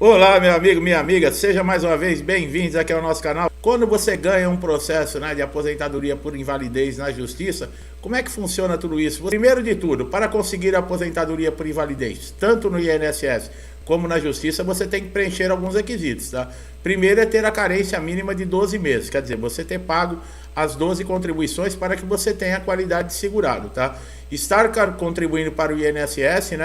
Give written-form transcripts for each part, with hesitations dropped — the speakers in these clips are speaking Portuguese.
Olá, meu amigo, minha amiga, seja mais uma vez bem-vindos aqui ao nosso canal. Quando você ganha um processo, de aposentadoria por invalidez na justiça, como é que funciona tudo isso? Primeiro de tudo, para conseguir a aposentadoria por invalidez, tanto no INSS como na justiça, você tem que preencher alguns requisitos, tá? Primeiro é ter a carência mínima de 12 meses, quer dizer, você ter pago as 12 contribuições para que você tenha a qualidade de segurado, tá? Estar contribuindo para o INSS,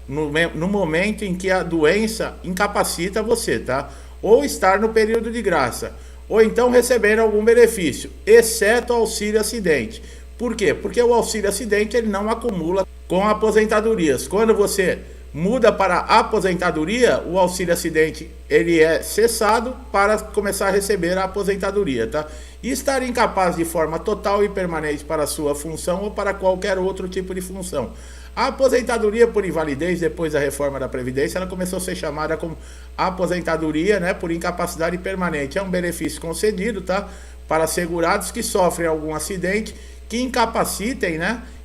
no momento em que a doença incapacita você, tá? Ou estar no período de graça, ou então receber algum benefício, exceto auxílio acidente. Por quê? Porque o auxílio acidente ele não acumula com aposentadorias. Quando você muda para a aposentadoria, o auxílio acidente ele é cessado para começar a receber a aposentadoria, tá? E estar incapaz de forma total e permanente para a sua função ou para qualquer outro tipo de função. A aposentadoria por invalidez, depois da reforma da Previdência, ela começou a ser chamada como aposentadoria, por incapacidade permanente. É um benefício concedido, tá? Para segurados que sofrem algum acidente, que incapacitem,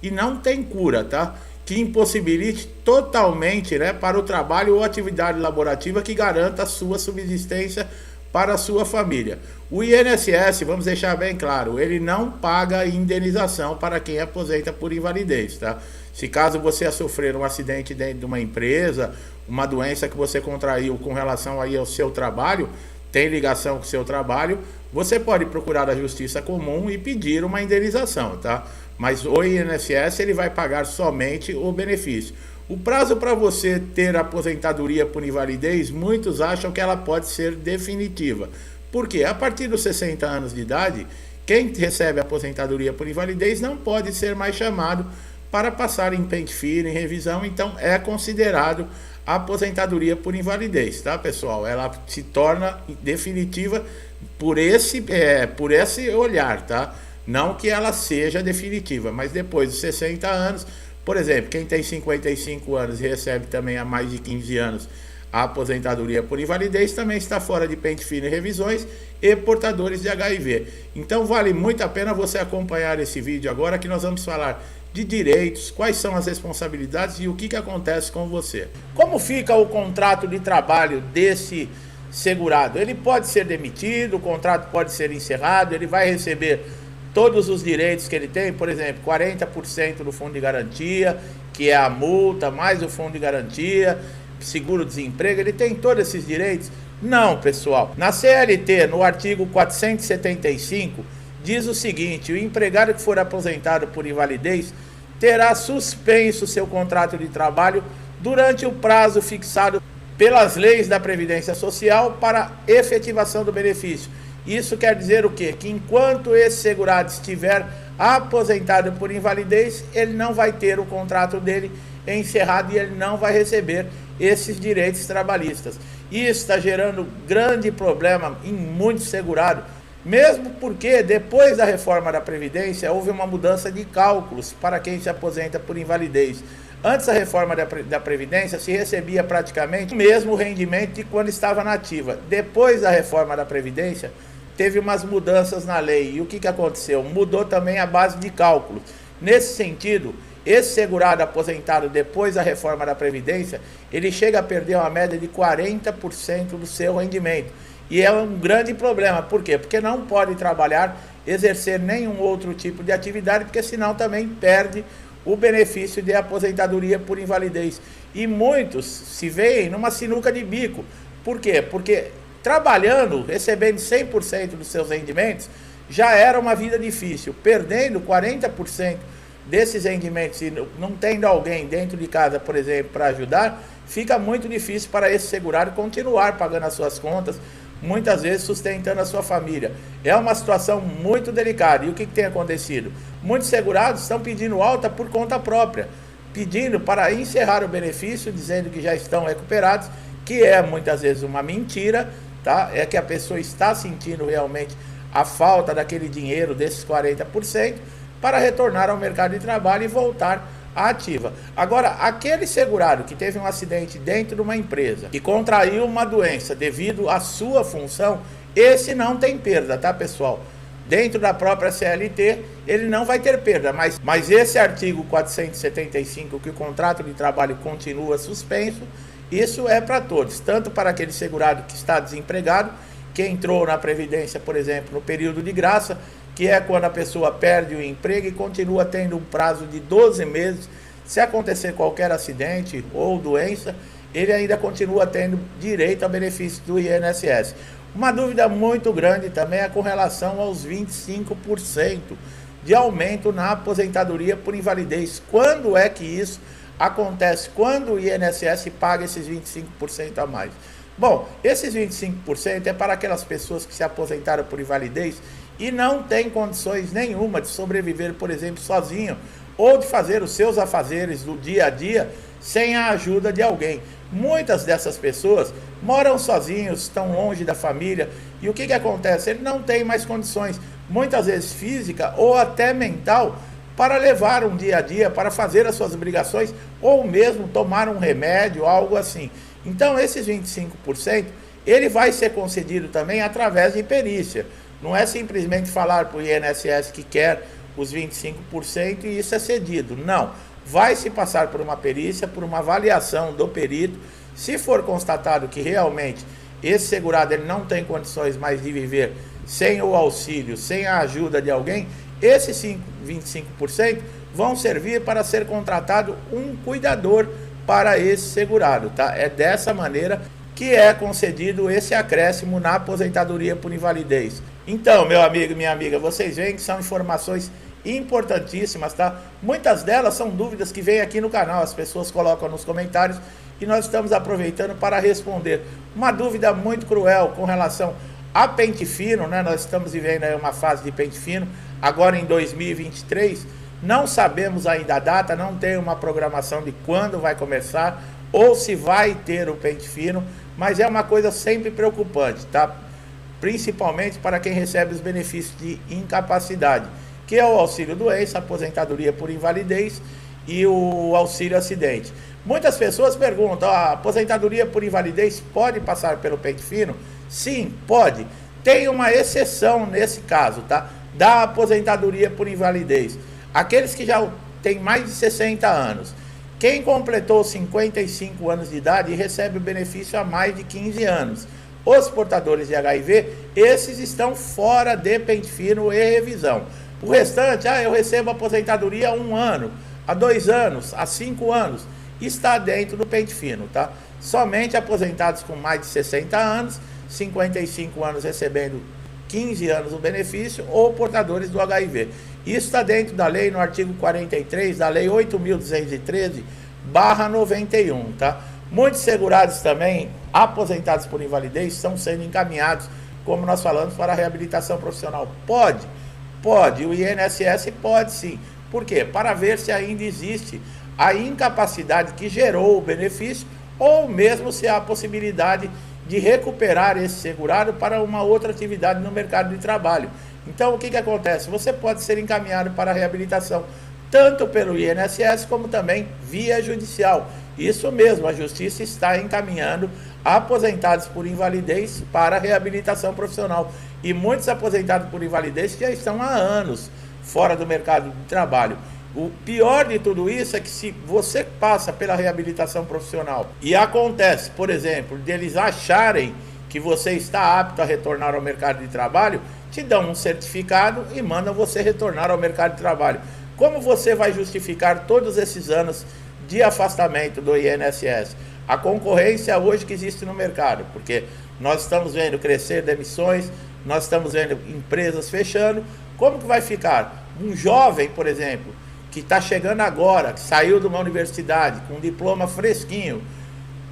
e não tem cura, tá? Que impossibilite totalmente, para o trabalho ou atividade laborativa que garanta a sua subsistência para a sua família. O INSS, vamos deixar bem claro, ele não paga indenização para quem aposenta por invalidez, tá? Se caso você sofrer um acidente dentro de uma empresa, uma doença que você contraiu com relação aí ao seu trabalho, tem ligação com o seu trabalho, você pode procurar a Justiça Comum e pedir uma indenização, tá? Mas o INSS ele vai pagar somente o benefício. O prazo para você ter aposentadoria por invalidez, muitos acham que ela pode ser definitiva. Por quê? A partir dos 60 anos de idade, quem recebe aposentadoria por invalidez não pode ser mais chamado para passar em pente fino, em revisão, então é considerado a aposentadoria por invalidez, tá, pessoal? Ela se torna definitiva por esse olhar, tá? Não que ela seja definitiva, mas depois dos 60 anos, por exemplo, quem tem 55 anos e recebe também há mais de 15 anos a aposentadoria por invalidez, também está fora de pente fino e revisões e portadores de HIV. Então vale muito a pena você acompanhar esse vídeo agora que nós vamos falar de direitos, quais são as responsabilidades e o que acontece com você. Como fica o contrato de trabalho desse segurado? Ele pode ser demitido, o contrato pode ser encerrado, ele vai receber todos os direitos que ele tem, por exemplo, 40% do fundo de garantia, que é a multa, mais o fundo de garantia, seguro-desemprego, ele tem todos esses direitos? Não, pessoal. Na CLT, no artigo 475, diz o seguinte: o empregado que for aposentado por invalidez terá suspenso seu contrato de trabalho durante o prazo fixado pelas leis da Previdência Social para efetivação do benefício. Isso quer dizer o quê? Que enquanto esse segurado estiver aposentado por invalidez, ele não vai ter o contrato dele encerrado e ele não vai receber esses direitos trabalhistas. Isso está gerando grande problema em muitos segurados, mesmo porque depois da reforma da Previdência houve uma mudança de cálculos para quem se aposenta por invalidez. Antes da reforma da Previdência se recebia praticamente o mesmo rendimento de quando estava na ativa. Depois da reforma da Previdência teve umas mudanças na lei. E o que aconteceu? Mudou também a base de cálculo. Nesse sentido, esse segurado aposentado depois da reforma da Previdência, ele chega a perder uma média de 40% do seu rendimento. E é um grande problema. Por quê? Porque não pode trabalhar, exercer nenhum outro tipo de atividade, porque senão também perde o benefício de aposentadoria por invalidez. E muitos se veem numa sinuca de bico. Por quê? Porque trabalhando, recebendo 100% dos seus rendimentos, já era uma vida difícil. Perdendo 40% desses rendimentos e não tendo alguém dentro de casa, por exemplo, para ajudar, fica muito difícil para esse segurado continuar pagando as suas contas, muitas vezes sustentando a sua família. É uma situação muito delicada. E o que tem acontecido? Muitos segurados estão pedindo alta por conta própria, pedindo para encerrar o benefício, dizendo que já estão recuperados, que é muitas vezes uma mentira, tá? É que a pessoa está sentindo realmente a falta daquele dinheiro, desses 40%, para retornar ao mercado de trabalho e voltar à ativa. Agora, aquele segurado que teve um acidente dentro de uma empresa e contraiu uma doença devido à sua função, esse não tem perda, tá, pessoal? Dentro da própria CLT, ele não vai ter perda, mas esse artigo 475, que o contrato de trabalho continua suspenso, Isso é para todos, tanto para aquele segurado que está desempregado, que entrou na Previdência, por exemplo, no período de graça, que é quando a pessoa perde o emprego e continua tendo um prazo de 12 meses. Se acontecer qualquer acidente ou doença, ele ainda continua tendo direito a benefício do INSS. Uma dúvida muito grande também é com relação aos 25% de aumento na aposentadoria por invalidez. Quando é que isso acontece? Quando o INSS paga esses 25% a mais? Bom, esses 25% é para aquelas pessoas que se aposentaram por invalidez e não têm condições nenhuma de sobreviver, por exemplo, sozinho, ou de fazer os seus afazeres do dia a dia sem a ajuda de alguém. Muitas dessas pessoas moram sozinhos, estão longe da família, e o que acontece? Ele não tem mais condições, muitas vezes física ou até mental, para levar um dia a dia, para fazer as suas obrigações, ou mesmo tomar um remédio, algo assim. Então, esses 25%, ele vai ser concedido também através de perícia. Não é simplesmente falar para o INSS que quer os 25% e isso é cedido. Não. Vai se passar por uma perícia, por uma avaliação do perito. Se for constatado que realmente esse segurado ele não tem condições mais de viver sem o auxílio, sem a ajuda de alguém, esses 25% vão servir para ser contratado um cuidador para esse segurado, tá? É dessa maneira que é concedido esse acréscimo na aposentadoria por invalidez. Então, meu amigo e minha amiga, vocês veem que são informações importantíssimas, tá? Muitas delas são dúvidas que vêm aqui no canal, as pessoas colocam nos comentários e nós estamos aproveitando para responder. Uma dúvida muito cruel com relação a pente fino, né? Nós estamos vivendo aí uma fase de pente fino, agora em 2023, não sabemos ainda a data, não tem uma programação de quando vai começar ou se vai ter o pente fino, mas é uma coisa sempre preocupante, tá? Principalmente para quem recebe os benefícios de incapacidade, que é o auxílio doença, aposentadoria por invalidez e o auxílio acidente. Muitas pessoas perguntam, a aposentadoria por invalidez pode passar pelo pente fino? Sim, pode. Tem uma exceção nesse caso, tá? Da aposentadoria por invalidez. Aqueles que já têm mais de 60 anos. Quem completou 55 anos de idade recebe o benefício há mais de 15 anos. Os portadores de HIV, esses estão fora de pente fino e revisão. O restante, eu recebo aposentadoria há 1 ano, há 2 anos, há 5 anos, está dentro do pente fino, tá? Somente aposentados com mais de 60 anos, 55 anos recebendo 15 anos o benefício, ou portadores do HIV. Isso está dentro da lei, no artigo 43 da lei 8.213/91, tá? Muitos segurados também, aposentados por invalidez, estão sendo encaminhados, como nós falamos, para a reabilitação profissional. Pode, o INSS pode sim. Por quê? Para ver se ainda existe a incapacidade que gerou o benefício, ou mesmo se há a possibilidade de recuperar esse segurado para uma outra atividade no mercado de trabalho. Então, o que acontece? Você pode ser encaminhado para a reabilitação, tanto pelo INSS como também via judicial. Isso mesmo, a Justiça está encaminhando aposentados por invalidez para a reabilitação profissional. E muitos aposentados por invalidez já estão há anos fora do mercado de trabalho. O pior de tudo isso é que se você passa pela reabilitação profissional e acontece, por exemplo, deles acharem que você está apto a retornar ao mercado de trabalho, te dão um certificado e mandam você retornar ao mercado de trabalho. Como você vai justificar todos esses anos de afastamento do INSS? A concorrência hoje que existe no mercado, porque nós estamos vendo crescer demissões, nós estamos vendo empresas fechando. Como que vai ficar? Um jovem, por exemplo, que está chegando agora, que saiu de uma universidade com um diploma fresquinho,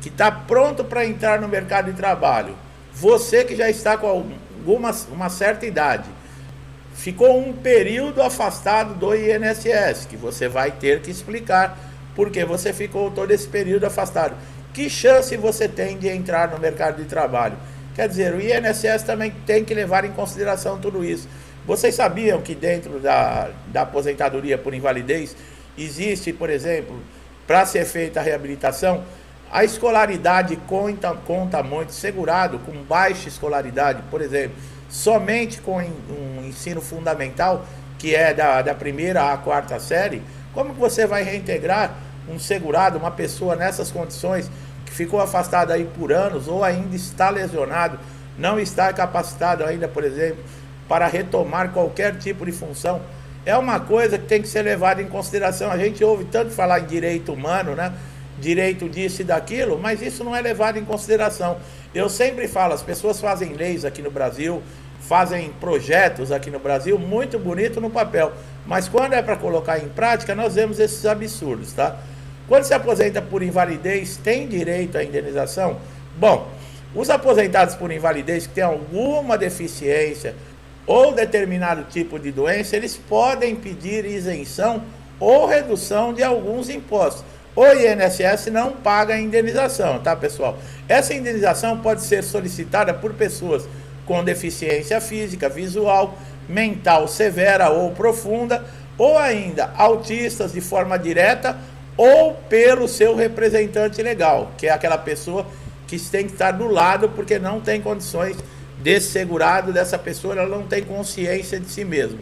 que está pronto para entrar no mercado de trabalho. Você que já está com uma certa idade, ficou um período afastado do INSS, que você vai ter que explicar porque você ficou todo esse período afastado. Que chance você tem de entrar no mercado de trabalho? Quer dizer, o INSS também tem que levar em consideração tudo isso. Vocês sabiam que dentro da aposentadoria por invalidez existe, por exemplo, para ser feita a reabilitação, a escolaridade conta muito. Segurado com baixa escolaridade, por exemplo, somente com um ensino fundamental, que é da primeira à quarta série, como que você vai reintegrar um segurado, uma pessoa nessas condições, que ficou afastado aí por anos ou ainda está lesionado, não está capacitado ainda, por exemplo, para retomar qualquer tipo de função, é uma coisa que tem que ser levada em consideração. A gente ouve tanto falar em direito humano, né? Direito disso e daquilo, mas isso não é levado em consideração. Eu sempre falo, as pessoas fazem leis aqui no Brasil, fazem projetos aqui no Brasil, muito bonito no papel, mas quando é para colocar em prática, nós vemos esses absurdos, tá? Quando se aposenta por invalidez, tem direito à indenização? Bom, os aposentados por invalidez que têm alguma deficiência ou determinado tipo de doença, eles podem pedir isenção ou redução de alguns impostos. O INSS não paga a indenização, tá, pessoal? Essa indenização pode ser solicitada por pessoas com deficiência física, visual, mental severa ou profunda, ou ainda autistas de forma direta ou pelo seu representante legal, que é aquela pessoa que tem que estar do lado porque não tem condições desse segurado, dessa pessoa, ela não tem consciência de si mesmo.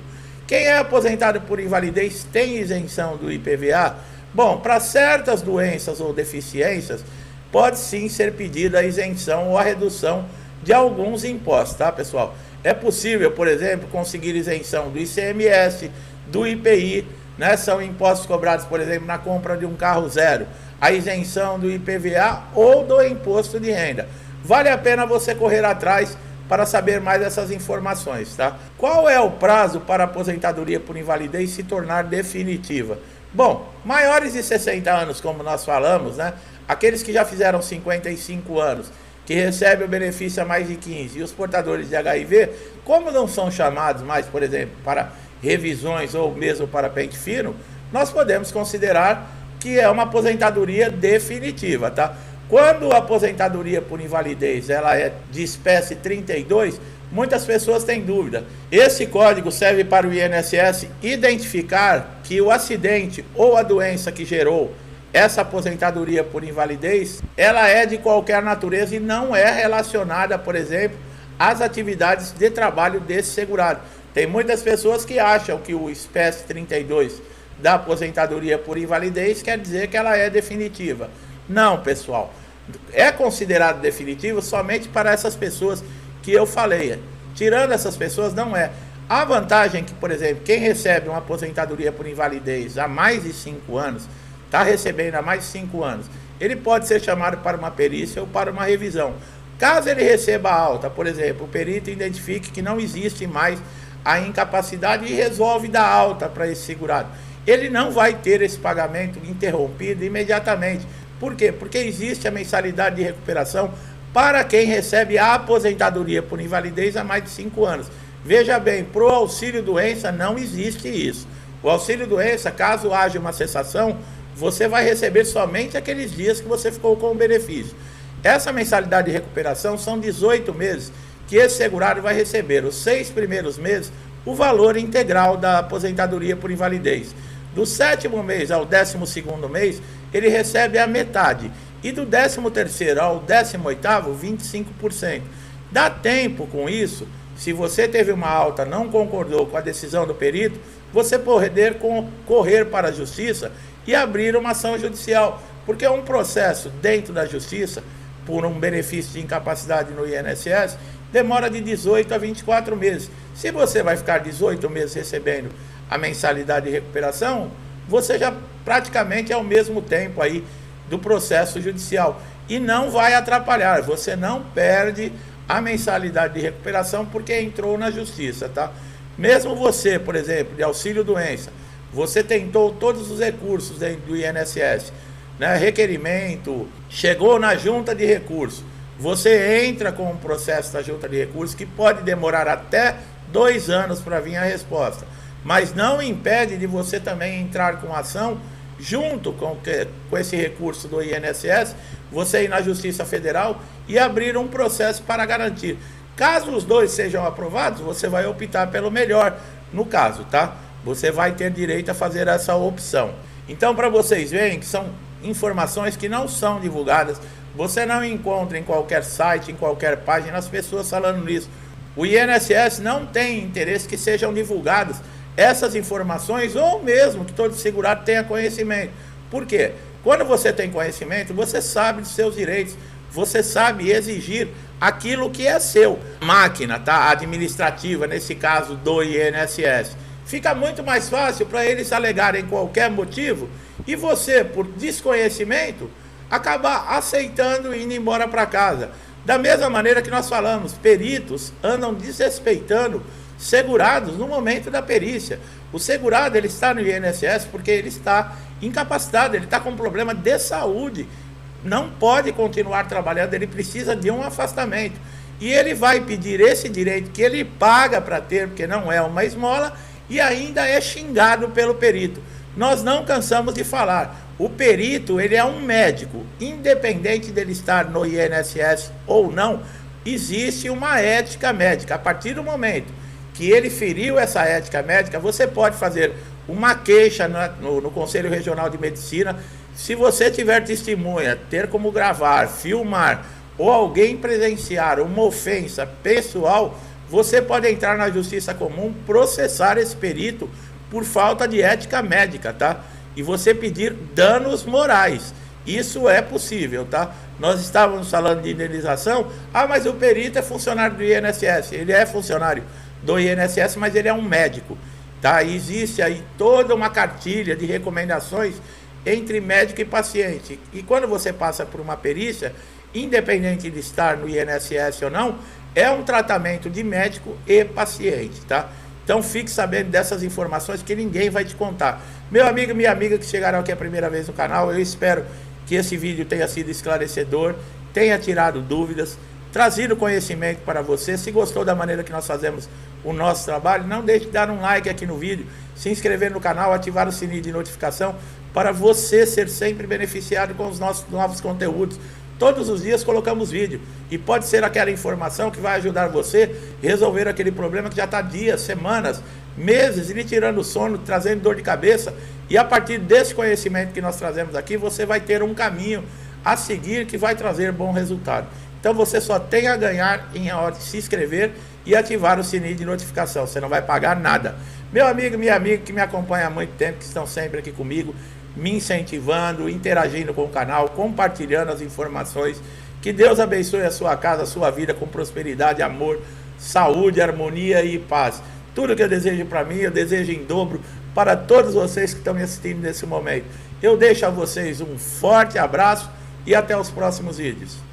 Quem é aposentado por invalidez tem isenção do IPVA? Bom, para certas doenças ou deficiências, pode sim ser pedida a isenção ou a redução de alguns impostos, tá, pessoal? É possível, por exemplo, conseguir isenção do ICMS, do IPI, né? São impostos cobrados, por exemplo, na compra de um carro zero, a isenção do IPVA ou do imposto de renda. Vale a pena você correr atrás para saber mais dessas informações, tá? Qual é o prazo para a aposentadoria por invalidez se tornar definitiva? Bom, maiores de 60 anos, como nós falamos, né? Aqueles que já fizeram 55 anos, que recebem o benefício há mais de 15, e os portadores de HIV, como não são chamados mais, por exemplo, para revisões ou mesmo para pente fino, nós podemos considerar que é uma aposentadoria definitiva, tá? Quando a aposentadoria por invalidez ela é de espécie 32, muitas pessoas têm dúvida. Esse código serve para o INSS identificar que o acidente ou a doença que gerou essa aposentadoria por invalidez, ela é de qualquer natureza e não é relacionada, por exemplo, às atividades de trabalho desse segurado. Tem muitas pessoas que acham que o espécie 32 da aposentadoria por invalidez quer dizer que ela é definitiva. Não, pessoal. É considerado definitivo somente para essas pessoas que eu falei. Tirando essas pessoas, não é. A vantagem é que, por exemplo, quem recebe uma aposentadoria por invalidez há mais de 5 anos, está recebendo há mais de 5 anos, ele pode ser chamado para uma perícia ou para uma revisão. Caso ele receba alta, por exemplo, o perito identifique que não existe mais a incapacidade e resolve dar alta para esse segurado. Ele não vai ter esse pagamento interrompido imediatamente. Por quê? Porque existe a mensalidade de recuperação para quem recebe a aposentadoria por invalidez há mais de 5 anos. Veja bem, para o auxílio-doença não existe isso. O auxílio-doença, caso haja uma cessação, você vai receber somente aqueles dias que você ficou com o benefício. Essa mensalidade de recuperação são 18 meses que esse segurado vai receber. Os 6 primeiros meses, o valor integral da aposentadoria por invalidez. Do 7º mês ao 12º mês, ele recebe a metade. E do 13º ao 18º, 25%. Dá tempo com isso, se você teve uma alta, não concordou com a decisão do perito, você poder correr para a justiça e abrir uma ação judicial. Porque um processo dentro da justiça, por um benefício de incapacidade no INSS, demora de 18 a 24 meses. Se você vai ficar 18 meses recebendo a mensalidade de recuperação, você já praticamente é o mesmo tempo aí do processo judicial. E não vai atrapalhar, você não perde a mensalidade de recuperação porque entrou na justiça, tá? Mesmo você, por exemplo, de auxílio-doença, você tentou todos os recursos dentro do INSS, né? Requerimento, chegou na junta de recurso, você entra com um processo da junta de recurso que pode demorar até 2 anos para vir a resposta, mas não impede de você também entrar com ação junto com esse recurso do INSS, você ir na Justiça Federal e abrir um processo para garantir. Caso os dois sejam aprovados, você vai optar pelo melhor no caso, tá? Você vai ter direito a fazer essa opção. Então, para vocês verem que são informações que não são divulgadas, você não encontra em qualquer site, em qualquer página, as pessoas falando nisso. O INSS não tem interesse que sejam divulgadas essas informações, ou mesmo que todo segurado tenha conhecimento. Por quê? Quando você tem conhecimento, você sabe dos seus direitos, você sabe exigir aquilo que é seu. Máquina, tá? Administrativa, nesse caso do INSS. Fica muito mais fácil para eles alegarem qualquer motivo e você, por desconhecimento, acabar aceitando e indo embora para casa. Da mesma maneira que nós falamos, peritos andam desrespeitando segurados no momento da perícia. O segurado, ele está no INSS porque ele está incapacitado, ele está com um problema de saúde, não pode continuar trabalhando, ele precisa de um afastamento. E ele vai pedir esse direito que ele paga para ter, porque não é uma esmola, e ainda é xingado pelo perito. Nós não cansamos de falar, o perito, ele é um médico, independente dele estar no INSS ou não, existe uma ética médica. A partir do momento que ele feriu essa ética médica, você pode fazer uma queixa no Conselho Regional de Medicina. Se você tiver testemunha, ter como gravar, filmar, ou alguém presenciar uma ofensa pessoal, você pode entrar na Justiça Comum, processar esse perito por falta de ética médica, tá? E você pedir danos morais. Isso é possível, tá? Nós estávamos falando de indenização. Ah, mas o perito é funcionário do INSS. Ele é funcionário do INSS, mas ele é um médico, tá? E existe aí toda uma cartilha de recomendações entre médico e paciente. E quando você passa por uma perícia, independente de estar no INSS ou não, é um tratamento de médico e paciente, tá? Então fique sabendo dessas informações que ninguém vai te contar. Meu amigo e minha amiga que chegaram aqui a primeira vez no canal, eu espero que esse vídeo tenha sido esclarecedor, tenha tirado dúvidas, trazido conhecimento para você. Se gostou da maneira que nós fazemos o nosso trabalho, não deixe de dar um like aqui no vídeo, se inscrever no canal, ativar o sininho de notificação para você ser sempre beneficiado com os nossos novos conteúdos. Todos os dias colocamos vídeo e pode ser aquela informação que vai ajudar você a resolver aquele problema que já está dias, semanas, meses, lhe tirando sono, trazendo dor de cabeça. E a partir desse conhecimento que nós trazemos aqui, você vai ter um caminho a seguir que vai trazer bom resultado. Então você só tem a ganhar em hora de se inscrever e ativar o sininho de notificação. Você não vai pagar nada. Meu amigo, minha amiga que me acompanha há muito tempo, que estão sempre aqui comigo, me incentivando, interagindo com o canal, compartilhando as informações. Que Deus abençoe a sua casa, a sua vida com prosperidade, amor, saúde, harmonia e paz. Tudo que eu desejo para mim, eu desejo em dobro para todos vocês que estão me assistindo nesse momento. Eu deixo a vocês um forte abraço e até os próximos vídeos.